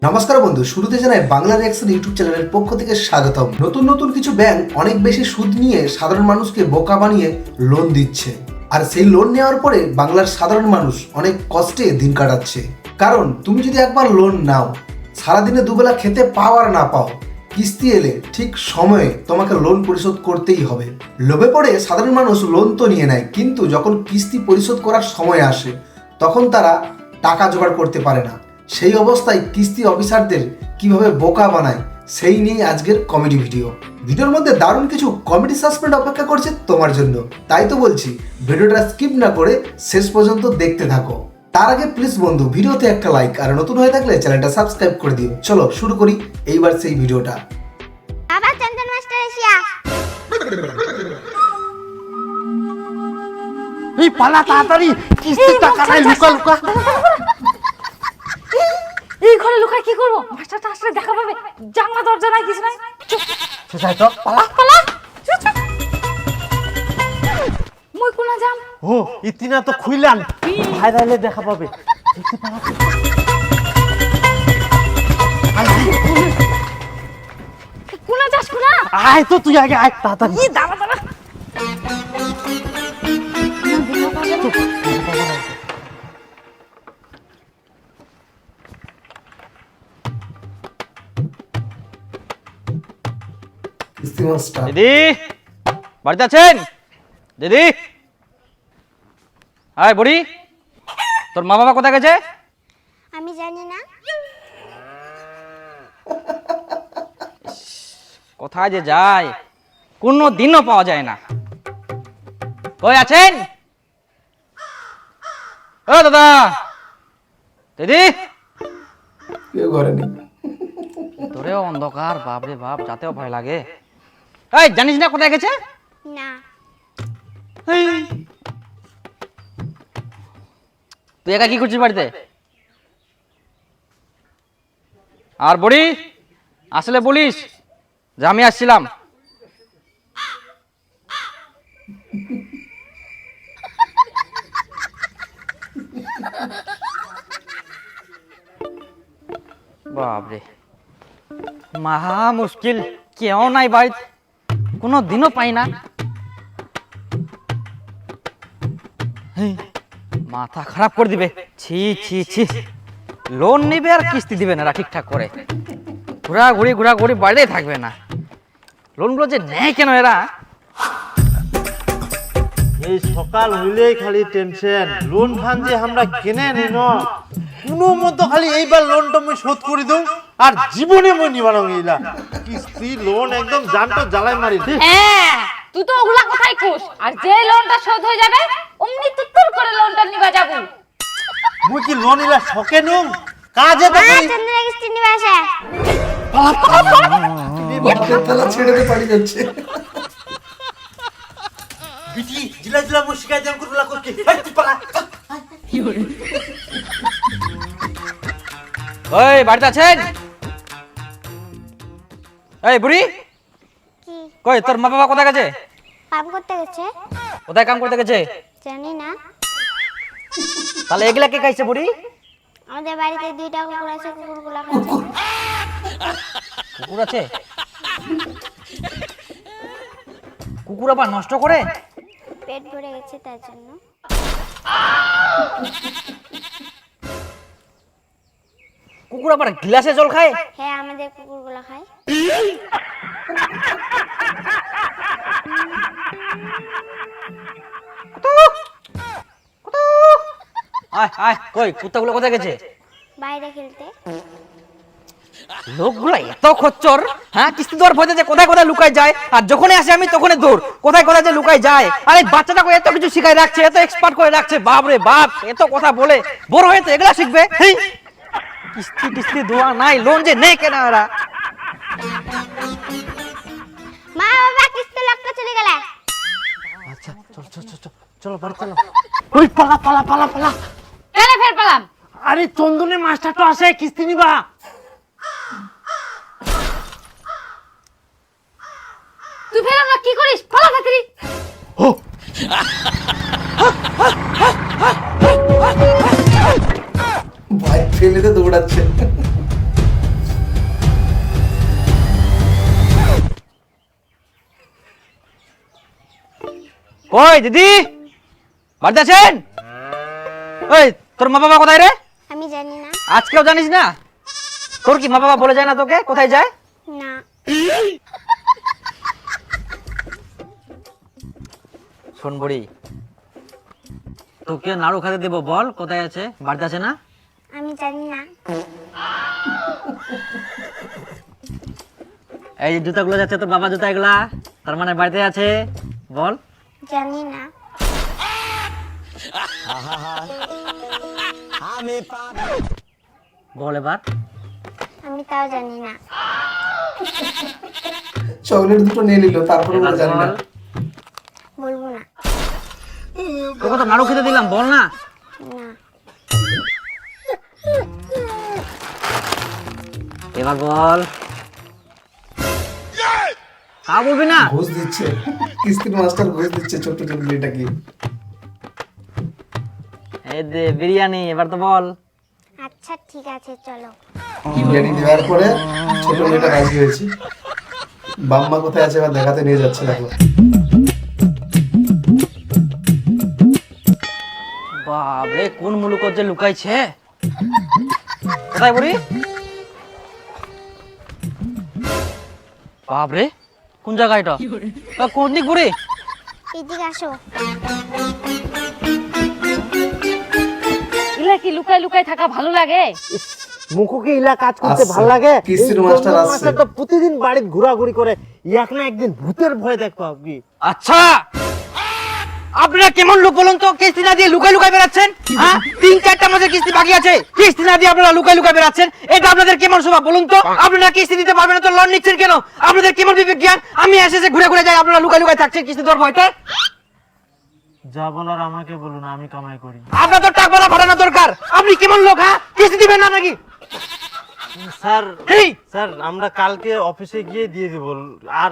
নমস্কার বন্ধু, শুরুতে জানাই বাংলা রিঅ্যাকশন ইউটিউব চ্যানেলের পক্ষ থেকে স্বাগতম। নতুন কিছু ব্যাংক অনেক বেশি সুদ নিয়ে সাধারণ মানুষকে বোকা বানিয়ে লোন দিচ্ছে, আর সেই লোন নেওয়ার পরে বাংলার সাধারণ মানুষ অনেক কষ্টে দিন কাটাচ্ছে। কারণ তুমি যদি একবার লোন নাও, সারাদিনে দুবেলা খেতে পাও আর না পাও, কিস্তি এলে ঠিক সময়ে তোমাকে লোন পরিশোধ করতেই হবে। লোভে পড়ে সাধারণ মানুষ লোন তো নিয়ে নেয়, কিন্তু যখন কিস্তি পরিশোধ করার সময় আসে তখন তারা টাকা জোগাড় করতে পারে না। সেই অবস্থায় কিস্তি অফিসারদের কিভাবে বোকা বানায় সেই নিয়ে আজকের কমেডি ভিডিওর মধ্যে দারুণ কিছু কমেডি সাসপেন্স অপেক্ষা করছে তোমার জন্য। তাই তো বলছি, ভিডিওটা স্কিপ না করে শেষ পর্যন্ত দেখতে থাকো। তার আগে প্লিজ বন্ধু, ভিডিওতে একটা লাইক, আর নতুন হয়ে থাকলে চ্যানেলটা সাবস্ক্রাইব করে দিও। চলো শুরু করি এইবার সেই ভিডিওটা। আবার চন্দন মাস্টার এসিয়া এই পালা তাড়াতাড়ি, কিস্তির টাকাটা লুকা লুকা। এই ঘরে লুকায় কি করবো? মাস্টারটা আসলে দেখা পাবে। জানলা দরজা নাই, কিছু নাই। সেটাই তো, পালা পালা মই কোনা যাম। ও ইতিনা তো খুইলাম, ভাইরালে দেখা পাবে। দেখতে পালা কোনা যাস কোনা? আয় তো, তুই আগে আয় তাড়াতাড়ি। ই দাঁড়া দাঁড়া। কিস্তি মাস্টার দিদি বাড়িতে আছেন? দিদি, আয় বুড়ি, তোর মা বাবা কোথায় গেছে? আমি জানি না। কোথায় যে যায়, কোনো দিনও পাওয়া যায় না। কই আছেন? ও দাদা, দিদি। কেউ ঘরে নেই। তোরেও অন্ধকার, বাপরে বাপ, যাতেও ভয় লাগে। এই জানিস না কোথায় গেছে? না, এই, তুই একা কি করছিস বাড়িতে? আর বুড়ি, আসলে বলিস যে আমি আসছিলাম। বাপরে, মহা মুশকিল, কেউ নাই বাড়িতে, কোনো দিনও পাই না। হেই, মাথা খারাপ করে দিবে। ছি ছি ছি, লোন নিবে আর কিস্তি দিবে না ঠিকঠাক করে, ঘোরাঘুরি বাড়িতেই থাকবে না। লোনগুলো যে নেয় কেন এরা? এই সকাল হইলেই খালি টেনশন, লোন ফান যে আমরা কিনে নিন, কোনো মতো খালি এইবার লোনটা আমি শোধ করে দেব, আর জীবনে মই নিবানো গেলা কিস্তি লোন একদম জানটা জ্বালাই মারি। হ্যাঁ, তুই তো ওগুলা কথাই কইস, আর যে লোনটা শোধ হয়ে যাবে অমনি তুত্তুর করে লোনটা নিবা যাবো। মুই কি লোন ইলা শকে নুম, কাজে তো মা করি। চন্দন কিস্তি নিবে আসে। তালা ছেড়ে দিয়ে পালিয়ে যাচ্ছে। বিটি জিলা জিলা মুই শিকায় জাম করলা করকে। হাই তুই পালা। ওই বাড়িতে আছেন? এই বুড়ি, কি কই তোর মা বাবা কোথায় গেছে? কাম করতে গেছে? কোথায় কাম করতে গেছে? জানি না। তাহলে এগুলা কে খাইছে বুড়ি? আমাদের বাড়িতে দুইটা কুকুর আছে, কুকুরগুলো খাচ্ছে। কুকুর আছে? কুকুর আবার নষ্ট করে? পেট ভরে গেছে তার জন্য। কুকুর আবার গ্লাসে জল খায়? হ্যাঁ, আমাদের কুকুরগুলো খায়। আয় আয়, কই কুত্তাগুলো কোথায় গেছে? বাইরে খেলতে। লোকগুলো এত খচ্চর, হ্যাঁ, কিস্তি দেওয়ার ভয়তে যে কোথায় কোথায় লুকায় যায়, আর যখনই আসে আমি তখনই দৌড়, কোথায় কোথায় যে লুকায় যায়। আর এই বাচ্চাটাকে এত কিছু শিখাই রাখছে, এত এক্সপার্ট করে রাখছে, বাপ রে বাপ, এত কথা বলে, বড় হয়ে তো এগুলা শিখবে। হেই, কিস্তি টিস্তি দেওয়া নাই, লোন যে নেই কেন এরা? মা বাবা কিস্তি লক্ষ্য চলে গেলে। আচ্ছা চল চল চল চল, চলো বাড়ি চলো। ওই পালা পালা পালা পালা। কেন ফের পেলাম? আরে চন্দনের মাস্টার তো আসে কিস্তি নিবা। তুই ফের আমরা কি করিস? পালা তাড়াতাড়ি। ও বাইক ফেলে দৌড়াচ্ছে। কই দিদি বাড়িতে আছেন? ওই তোর মা বাবা কোথায় রে? আমি জানি না। আজকেও জানিস না? তোর কি মা বাবা বলে যায় না তোকে কোথায় যায়? না। শোন বুড়ি, তোকে নাড়ু খেতে দেবো, বল কোথায় আছে? বাড়িতে আছে না? আমি জানি না। এই যে জুতাগুলো যাচ্ছে তোর বাবা জুতা, এগুলা তার মানে বাড়িতে আছে, বল। জানি না। বল এবার। আমি তাও জানি না। চকলেট দুটো নিয়ে নিল, তারপরে এবার বলে জানি না। বল। বলবো না। তোকে তো নাড়ু খেতে দিলাম, বল না। না। এবার বল। তা বলবি না? ঘুষ দিচ্ছে, কিস্তির মাস্টার ঘুষ দিচ্ছে ছোট্ট ছোট মেয়েটাকে। এই দে বিরিয়ানি, এবার তো বল। আচ্ছা ঠিক আছে চলো। বিরিয়ানি দেওয়ার পরে ছোট মেয়েটা রাজি হয়েছে। বাম্মা কোথায় আছে এবার দেখাতে নিয়ে যাচ্ছে, দেখো। বাবরে কোন মুলুক যে লুকাইছে? কোথায় বুড়ি? বাবরে কোন জায়গা এটা? কোন দিক বুড়ি? এদিকে আসো। ইলা কি লুকাই লুকাই থাকা ভালো লাগে? মুখকে ইলা কাজ করতে আসছে। ভালো লাগে। কিস্তির এই মাস্টার চন্দন আসছে। মাস্টার তো প্রতিদিন বাড়িতে ঘোরাঘুরি করে, এক না একদিন ভূতের ভয় দেখবো কি? আচ্ছা আপনারা কেমন লোক বলুন তো, কিস্তি না দিয়ে লুকাই লুকাই বেড়াচ্ছেন? হ্যাঁ 3-4টা মাসের কিস্তি বাকি আছে, কিস্তি না দিয়ে আপনারা লুকাই লুকাই বেড়াচ্ছেন, এটা আপনাদের কেমন স্বভাব বলুন তো? আপনারা কিস্তি দিতে পারবেন না তো লোন নিচ্ছেন কেন? আপনাদের কেমন বিবেক জ্ঞান? আমি এসে ঘুরে ঘুরে যাই, আপনারা লুকাই লুকাই থাকছেন কিস্তি দেওয়ার ভয়তে। যা বলার আমাকে বলুন, আমি কামাই করি। আপনার তো টাকা ভাড়ানো দরকার। আপনি কেমন লোক? হ্যাঁ কিস্তি দিবেন না নাকি? স্যার এই স্যার আমরা কালকে অফিসে গিয়ে দিয়ে দিব, আর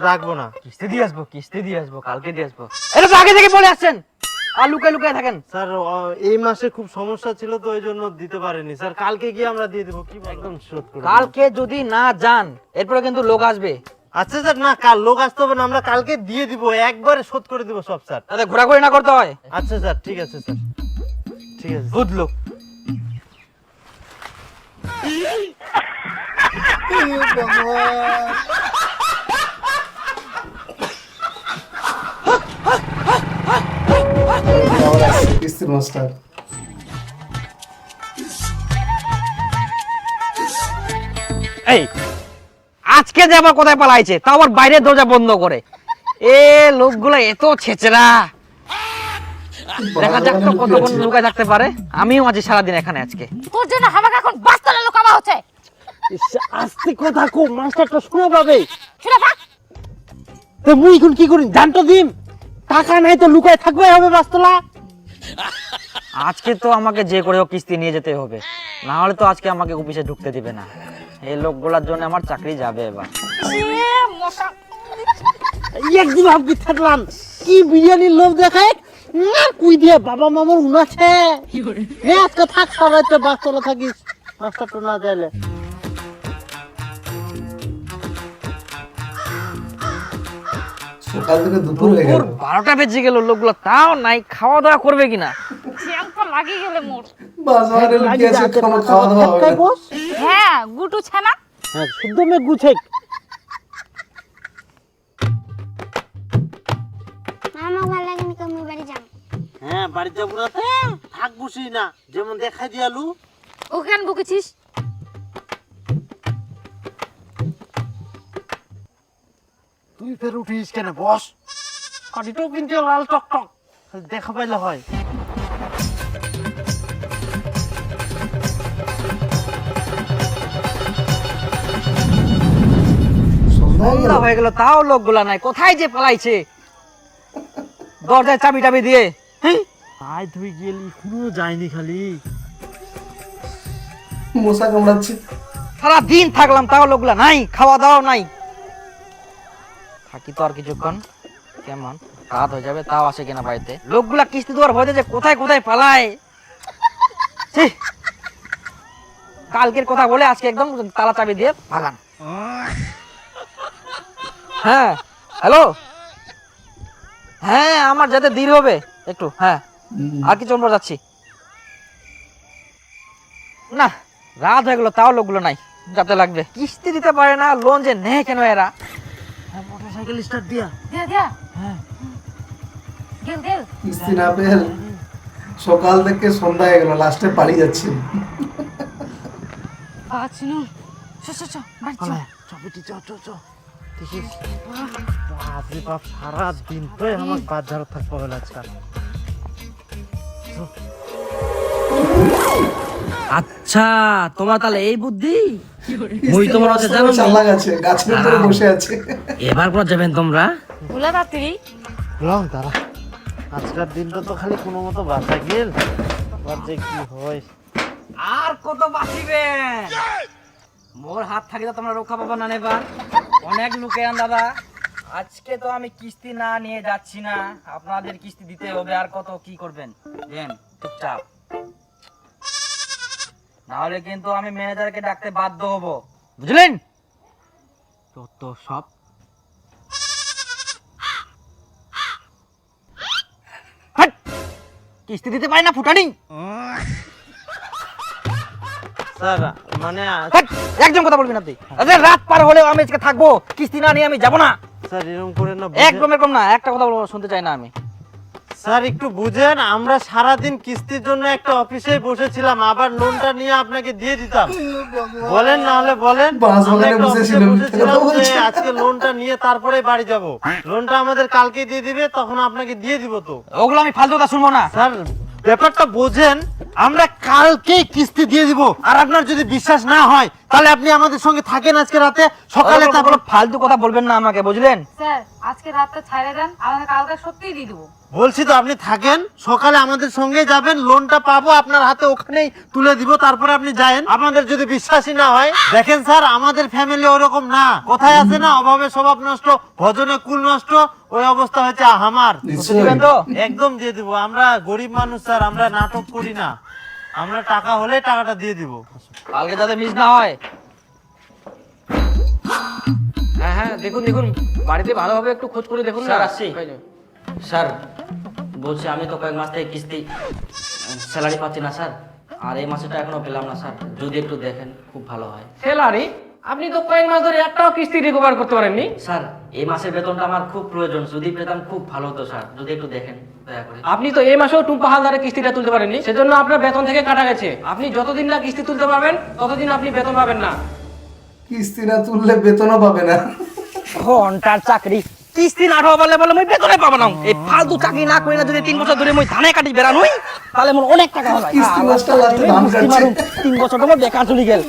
রাখবো না। কিস্তি দিয়ে আসবো, কালকে দিয়ে আসবো, এটা তো আগে থেকে বলে আসছেন, আর লুকাই লুকাই থাকেন। স্যার এই মাসে খুব সমস্যা ছিল তো ওই জন্য দিতে পারিনি স্যার, কালকে গিয়ে আমরা দিয়ে দেবো। কি একদম শোধ করে দেব। কালকে যদি না যান এরপরে কিন্তু লোক আসবে, আচ্ছা স্যার, না কাল লোক আসতে হবে না, আমরা কালকে দিয়ে দিব, একবারে শোধ করে দিব সব স্যার। তাতে ঘোরাঘুরি না করতে হয়। আচ্ছা স্যার, ঠিক আছে স্যার, ঠিক আছে। ভূত লোক। আবার আসছে কিস্তির মাস্টার। এই আজকে যে আবার কোথায় পালাইছে, তাও আবার বাইরের দরজা বন্ধ করে। এ লোকগুলো এত ছেচরা, দেখা যাক তো কতক্ষণ লুকায় থাকতে পারে। আমিও আছি সারাদিন এখানে আজকে। তোর জন্য আমাকে এখন বাস্তলে লুকাবা হচ্ছে। আস্তে কথা কো, মাস্টারটা শুনে পাবে। শুনে থাক। তো মুই এখন কি করি জানতো দিম, টাকা নাই তো লুকায় থাকবে হবে বাস্তলা। আজকে তো আমাকে যে করে হোক কিস্তি নিয়ে যেতে হবে, না হলে তো আজকে আমাকে অফিসে ঢুকতে দিবে না। এই লোকগুলোর জন্য আমার চাকরি যাবে এবার। একদিন ভাবছি থাকলাম কি বিরিয়ানির লোভ দেখায় না, কুই দিয়ে বাবা মামার উনাছে। আজকে থাক সবাই তো বাস্তলা থাকিস, মাস্টারটা না যাইলে। সকাল থেকে দুপুর হয়ে গেল। 12টা বেজে গেল, লোকগুলো তাও নাই, খাওয়া দাওয়া করবে কিনা। জ্যাংটা লাগিয়ে গেলে মোর। বাজারে লুকিয়ে আছে, কোনো খাওয়া দাওয়া হবে না। হ্যাঁ গুটু ছানা। হ্যাঁ শুদ্ধ মে গুছে। মামা ভালো লাগেনি তো আমি বাড়ি যাবো। হ্যাঁ বাড়ি যাবো না, থাক বসি না, যেমন দেখাই দিয়ালু। ওকে কেন বকেছিস? তুই ফের উঠিস কেন বস? কাটিটাও কিন্তু লাল টকটক, দেখা পাইলে হয়। সন্ধ্যা হয়ে গেল। সন্ধ্যা হয়ে গেল, তাও লোকগুলা নাই, কোথায় যে পালাইছে। দরজায় চাবি টাবি দিয়ে। হ্যাঁ আয় তুই গেলি কোনো যায়নি, খালি মশা কামড়াচ্ছে। সারা দিন থাকলাম, তাও লোকগুলা নাই, খাওয়া দাওয়া নাই। থাকি তো আর কিছুক্ষণ, কেমন রাত হয়ে যাবে, তাও আসে কিনা বাড়িতে। লোকগুলা কিস্তি দেওয়ার ভয়তে যে কোথায় কোথায় পালায়। ছি! কালকের কথা বলে আজকে একদম তালা চাবি দিয়ে ভাগান। হ্যাঁ হ্যালো, হ্যাঁ আমার যেতে দেরি হবে একটু, হ্যাঁ আর কিছু পর যাচ্ছি। না রাত হয়ে গেলো তাও লোকগুলো নাই, যাতে লাগবে। কিস্তি দিতে পারে না, লোন যে নেয় কেন এরা? মোটরসাইকেল স্টার্ট দিয়া দিয়া গেল গেল কিস্তি না পেয়ে সকাল থেকে সন্ধ্যা হয়ে গেল, লাস্টে পালিয়ে যাচ্ছে। চিনু বাড়ি চল। চপেটি চ চ চ দেখিস বাপরে বাপ, সারা দিন তো আমার বাজার থাকতে হবে আজকাল। আচ্ছা তোমার তাহলে এই বুদ্ধি, মুই তোমার কাছে জানো না। চাল্লা গাছে, গাছের উপরে বসে আছে। এবার পর যাবেন তোমরা। ভুলা রাত্রি লং তারা আজকের দিনটা তো খালি কোনো মতো বাঁচা গেল, আবার যে কি হয়। আর কত বাঁচিবেন? মোর হাত থাকিলে তোমরা রক্ষা পাবা না নেবা। অনেক লোকে দাদা, আজকে তো আমি কিস্তি না নিয়ে যাচ্ছি না, আপনাদের কিস্তি দিতে হবে। আর কত কি করবেন দেন চুপচাপ, নাহলে কিন্তু আমি ম্যানেজারকে ডাকতে বাধ্য হব, বুঝলেন? তো সব হাট! কিস্তি দিতে পারি না ফুটানি। স্যার মানে হাট! একদম কথা বলবি না তুই। আরে রাত পার হলেও আমি আজকে থাকবো, কিস্তি না নিয়ে আমি যাব না। স্যার এরকম করে না, একদম এরকম না, একটা কথা বলবো শুনতে চাই না আমি। স্যার একটু বুঝেন, আমরা সারাদিন কিস্তির জন্য একটা অফিসে বসেছিলাম, আবার লোনটা নিয়ে আপনাকে দিয়ে দিতাম। বলেন না হলে বলেন, বাস আমরা বাগানে একটা অফিসে বসেছিলাম, বসেছিলাম কথা বলছে। যে আজকে লোনটা নিয়ে তারপরে বাড়ি যাব। লোনটা আমাদের কালকে দিয়ে দিবে, তখন আপনাকে দিয়ে দিব। তো ওগুলো আমি ফালতু কথা শুনবো না। স্যার ব্যাপারটা বোঝেন, আমরা কালকেই কিস্তি দিয়ে দিব। আর আপনার যদি বিশ্বাস না হয় তাহলে আপনি আমাদের সঙ্গে থাকেন আজকে রাতে, সকালে তারপর। ফালতু কথা বলবেন না আমাকে, বুঝলেন? স্যার আজকে রাতটা ছাইড়া দেন, আমাদের কালকে সত্যিই দিয়ে দেবো। বলছি তো আপনি থাকেন, সকালে আমাদের সঙ্গে যাবেন, লোনটা পাবো আপনার হাতে, ওখানেই তুলে দিব, তারপরে আপনি যায়েন। আমাদের যদি বিশ্বাসই না হয়, দেখেন স্যার আমাদের ফ্যামিলি ওরকম না, কোথায় আছে না, অভাবে স্বভাব নষ্ট, ভজনে কুল নষ্ট, ওই অবস্থা হচ্ছে আমার। দিবেন তো? একদম দিয়ে দিব, আমরা গরিব মানুষ স্যার, আমরা নাটক করি না, আমরা টাকা হলে টাকাটা দিয়ে দিব। কালকে যাতে মিস না হয়। হ্যাঁ হ্যাঁ দেখুন দেখুন, বাড়িতে ভালোভাবে একটু খোঁজ করে দেখুন। স্যার আসছি। স্যার বলছি আমি তো কয়েক মাস থেকে কিস্তি স্যালারি পাচ্ছি না স্যার, আর এই মাসেটা এখনো পেলাম না স্যার, যদি একটু দেখেন খুব ভালো হয়। স্যালারি? আপনি তো কয়েক মাস ধরে একটাও কিস্তি রিকভার করতে পারেননি। স্যার এই মাসের বেতনটা আমার খুব প্রয়োজন, যদি পেতাম খুব ভালো হতো স্যার, যদি একটু দেখেন দয়া করে। আপনি তো এই মাসেও টুম্পা হালদারের কিস্তিটা তুলতে পারেননি, সেজন্য আপনার বেতন থেকে কাটা গেছে। আপনি যতদিন না কিস্তি তুলতে পারবেন ততদিন আপনি বেতন পাবেন না। কিস্তি না তুললে বেতনও পাবে না। ঘন্টার চাকরি, কিস্তি না ঠা বলে বলে মই বেতনে পাবো না। এই ফালতু চাকরি না করি না, যদি 3 বছর ধরে মই ধানে কাটি বেড়ানোই, তাহলে মোর অনেক টাকা হয়। কিস্তি মাস্টার লাস্টে ধান কাটছে। 3 বছর তোমার বেকার চলে গেল।